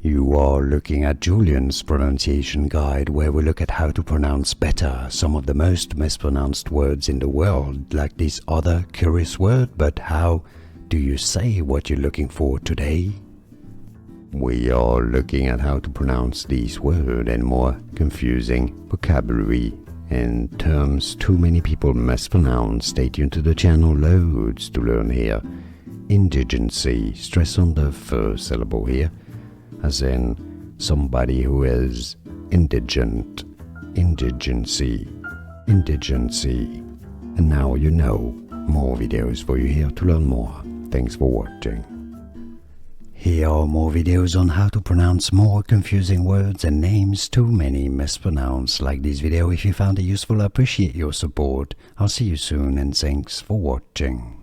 You are looking at Julian's pronunciation guide, where we look at how to pronounce better some of the most mispronounced words in the world, like this other curious word. But how do you say what you're looking for today? We are looking at how to pronounce these words and more confusing vocabulary and terms too many people mispronounce. Stay tuned to the channel, loads to learn here. Indigency, stress on the first syllable here, as in somebody who is indigent. Indigency, indigency. And now you know. More videos for you here to learn more. Thanks for watching. Here are more videos on how to pronounce more confusing words and names too many mispronounced. Like this video if you found it useful. I appreciate your support. I'll see you soon and thanks for watching.